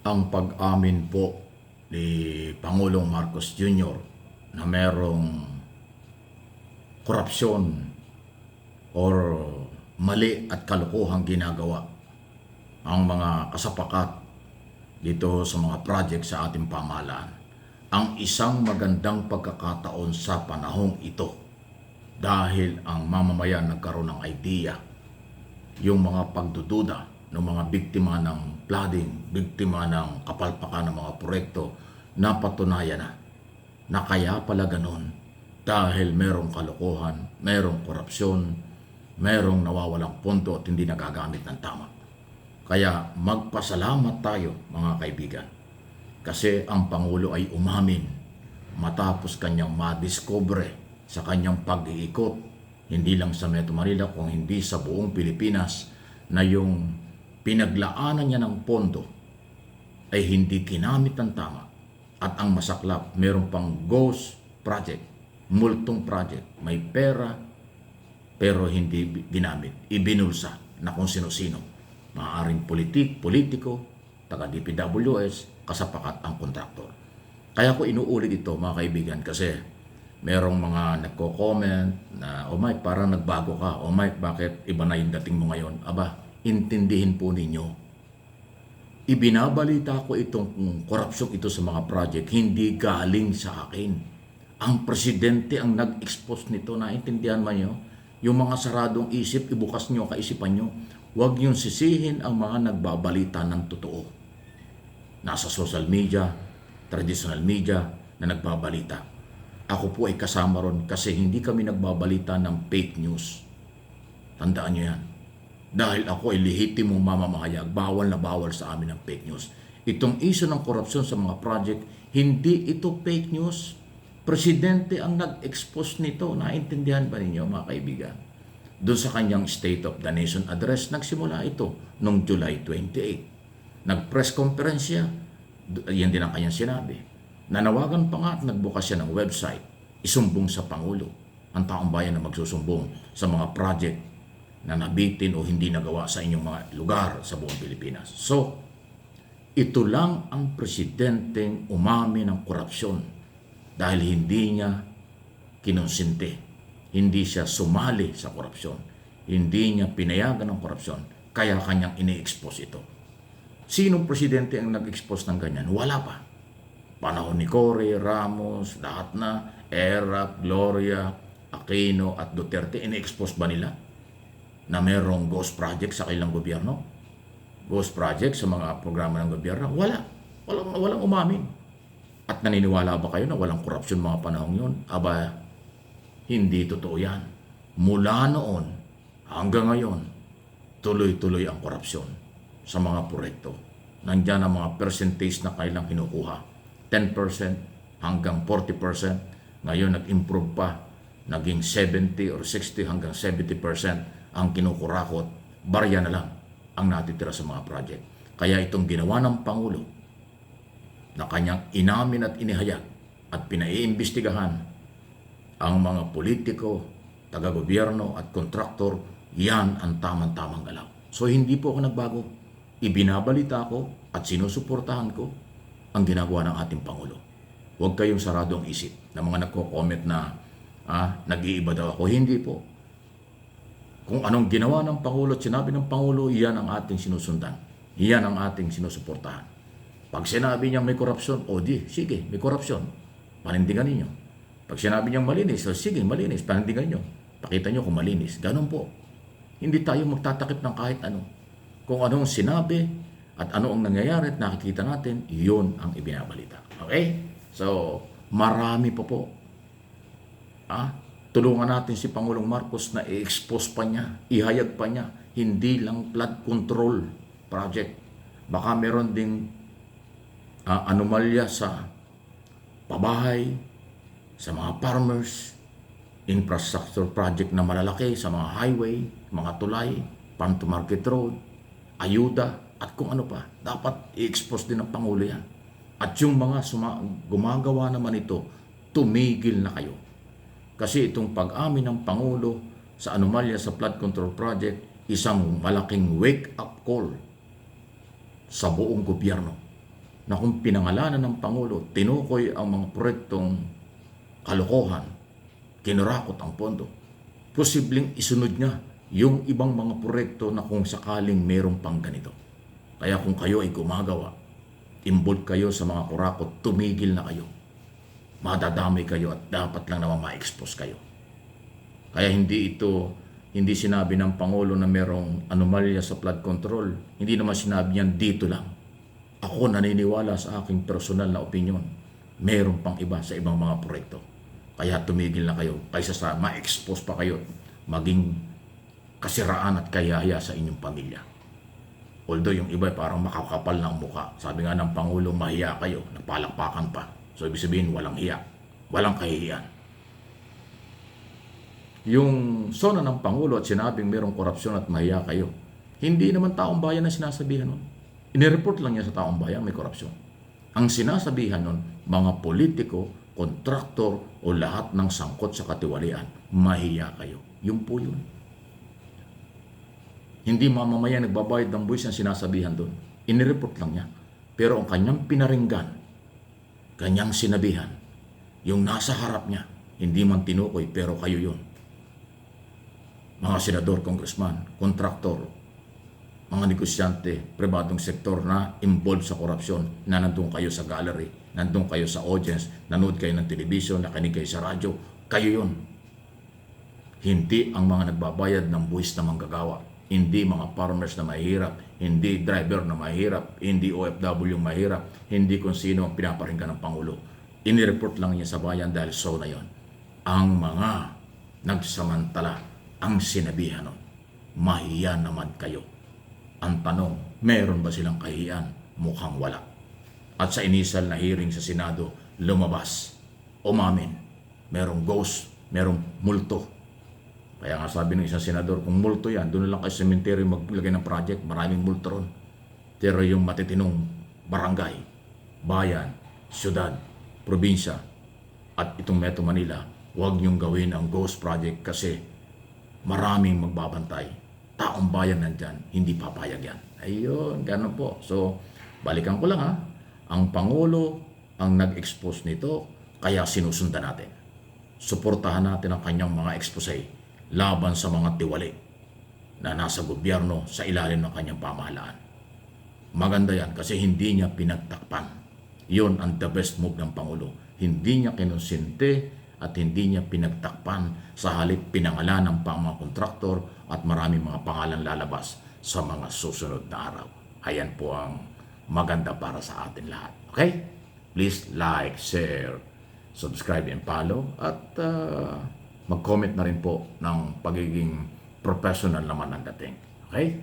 ang pag-amin po ni Pangulong Marcos Jr. na merong korupsyon or mali at kalokohang ginagawa ang mga kasapakat dito sa mga project sa ating pamahalaan. Ang isang magandang pagkakataon sa panahong ito dahil ang mamamayan nagkaroon ng idea, yung mga pagdududa ng mga biktima ng flooding, biktima ng kapalpakan ng mga proyekto, napatunayan na kaya pala ganun dahil merong kalokohan, merong korupsyon, merong nawawalang pondo at hindi nagagamit ng tama. Kaya magpasalamat tayo mga kaibigan kasi ang Pangulo ay umamin matapos kanyang madiscover sa kanyang pag-iikot hindi lang sa Metro Manila kung hindi sa buong Pilipinas na yung pinaglaanan niya ng pondo ay hindi ginamit ng tama. At ang masaklap, meron pang ghost project, multong project, may pera pero hindi ginamit, ibinulsa na kung sino-sino. Maaaring politiko, taga DPWS, kasapakat ang kontraktor. Kaya ko inuulit ito mga kaibigan kasi merong mga nagko-comment na, oh Mike, parang nagbago ka. Oh Mike, bakit iba na yung dating mo ngayon? Aba, intindihin po ninyo. Ibinabalita ko itong korupsyon ito sa mga project, hindi galing sa akin. Ang presidente ang nag-expose nito, naintindihan man nyo? Yung mga saradong isip, ibukas nyo, kaisipan nyo. Huwag nyo sisihin ang mga nagbabalita ng totoo. Nasa social media, traditional media na nagbabalita. Ako po ay kasama ron kasi hindi kami nagbabalita ng fake news. Tandaan nyo yan. Dahil ako ay lehitimong mamamahayag, bawal na bawal sa amin ang fake news. Itong issue ng korupsyon sa mga project, hindi ito fake news. Presidente ang nag-expose nito. Naintindihan ba ninyo mga kaibigan? Doon sa kanyang State of the Nation address, nagsimula ito noong July 28. Nag-press conference siya, yan din ang kanyang sinabi. Nanawagan pa nga at nagbukas siya ng website, isumbong sa Pangulo, ang taong bayan na magsusumbong sa mga project na nabitin o hindi nagawa sa inyong mga lugar sa buong Pilipinas. So, ito lang ang presidenteng umami ng korupsyon dahil hindi niya kinonsinte. Hindi siya sumali sa korupsyon. Hindi niya pinayagan ng korupsyon. Kaya kanyang ini-expose ito. Sinong presidente ang nag-expose ng ganyan? Wala pa. Panahon ni Cory, Ramos, lahat na, Erap, Gloria, Aquino at Duterte, ini-expose ba nila na merong ghost project sa kailang gobyerno? Ghost project sa mga programa ng gobyerno? Wala. Walang umamin. At naniniwala ba kayo na walang korupsyon mga panahon yun? Aba, hindi totoo yan. Mula noon hanggang ngayon, tuloy-tuloy ang korupsyon sa mga proyekto. Nandiyan ang mga percentage na kailang kinukuha. 10% hanggang 40%. Ngayon nag-improve pa. Naging 70 or 60 hanggang 70% ang kinukurakot. Barya na lang ang natitira sa mga project. Kaya itong ginawa ng Pangulo na kanyang inamin at inihayag at pinaiimbestigahan ang mga politiko, taga-gobyerno at kontraktor, yan ang tamang-tamang galaw. So hindi po ako nagbago. Ibinabalita ko at sinusuportahan ko ang ginagawa ng ating Pangulo. Huwag kayong sarado ang isip na mga nagko-comment na nag-iiba daw ako. Hindi po. Kung anong ginawa ng Pangulo at sinabi ng Pangulo, yan ang ating sinusundan. Yan ang ating sinusuportahan. Pag sinabi niya may korupsyon, sige, may korupsyon. Panindigan ninyo. Pag sinabi niyang malinis, sige, malinis, panindigan nyo. Pakita nyo kung malinis. Ganun po. Hindi tayo magtatakip ng kahit ano. Kung anong sinabi at ano ang nangyayari at nakikita natin, yun ang ibinabalita. Okay? So, marami po. Tulungan natin si Pangulong Marcos na i-expose pa niya, ihayag pa niya, hindi lang flood control project. Baka meron ding anomalya sa pabahay, sa mga farmers, infrastructure project na malalaki sa mga highway, mga tulay, farm to market road, ayuda, at kung ano pa. Dapat i-expose din ng Pangulo yan. At yung mga gumagawa naman ito, tumigil na kayo. Kasi itong pag-amin ng Pangulo sa anomalya sa flood control project, isang malaking wake-up call sa buong gobyerno. na kung pinangalanan ng Pangulo, tinukoy ang mga proyektong kalokohan, kinurakot ang pondo, posibleng isunod niya yung ibang mga proyekto na kung sakaling merong pang ganito. Kaya kung kayo ay gumagawa, involved kayo sa mga kurakot, tumigil na kayo. Madadamay kayo at dapat lang naman ma-expose kayo. Kaya hindi sinabi ng Pangulo na merong anomalya sa flood control. Hindi naman sinabi niyan dito lang. Ako naniniwala sa aking personal na opinion. Meron pang iba sa ibang mga proyekto. Kaya tumigil na kayo kaysa sa ma-expose pa kayo, maging kasiraan at kayaya sa inyong pamilya. Although yung iba parang makakapal ng mukha. Sabi nga ng Pangulo, mahiya kayo, napalakpakan pa. So ibig sabihin, walang hiya, walang kahihiyan. Yung sona ng Pangulo at sinabing merong korupsyon at mahiya kayo, hindi naman taong bayan na sinasabihan nun. Inireport lang niya sa taong bayan may korupsyon. Ang sinasabihan nun, mga politiko, kontraktor o lahat ng sangkot sa katiwalian, mahiya kayo. Yun po yun. Hindi mamamayan nagbabayad ng buwis ang sinasabihan doon. Inireport lang niya. Pero ang kanyang pinaringgan, kanyang sinabihan, yung nasa harap niya, hindi man tinukoy pero kayo yun. Mga senador, congressman, kontraktor, mga negosyante, pribadong sektor na involved sa korupsyon, na nandun kayo sa gallery, nandun kayo sa audience, nanood kayo ng television, nakinig kayo sa radyo, kayo yun. Hindi ang mga nagbabayad ng buwis na manggagawa, hindi mga farmers na mahirap, hindi driver na mahirap, hindi OFW mahirap, hindi kung sino ang pinaparinggan ng Pangulo. Inireport lang niya sa bayan dahil so na yon. Ang mga nagsamantala ang sinabihan nun, mahiya naman kayo. Ang tanong, meron ba silang kahiyan? Mukhang wala. At sa inisal na hearing sa Senado, lumabas, umamin, merong ghost, merong multo. Kaya nga sabi ng isang senador, kung multo yan, doon lang kayo sa cemetery maglagay ng project, maraming multo ron. Pero yung matitinong barangay, bayan, syudad, probinsya, at itong Metro Manila, huwag niyong gawin ang ghost project kasi maraming magbabantay. Taong bayan nandyan, hindi papayag yan. Ayun, gano'n po. So, balikan ko lang ha. Ang Pangulo ang nag-expose nito, kaya sinusundan natin. Suportahan natin ang kanyang mga expose laban sa mga tiwali na nasa gobyerno sa ilalim ng kanyang pamahalaan. Maganda yan kasi hindi niya pinagtakpan. Yun ang the best move ng Pangulo. Hindi niya kinonsente at hindi niya pinagtakpan, sa halip pinangalan ng mga kontraktor at maraming mga pangalan lalabas sa mga susunod na araw. Ayan po ang maganda para sa atin lahat. Okay? Please like, share, subscribe and follow at mag-comment na rin po ng pagiging professional naman ang dating. Okay?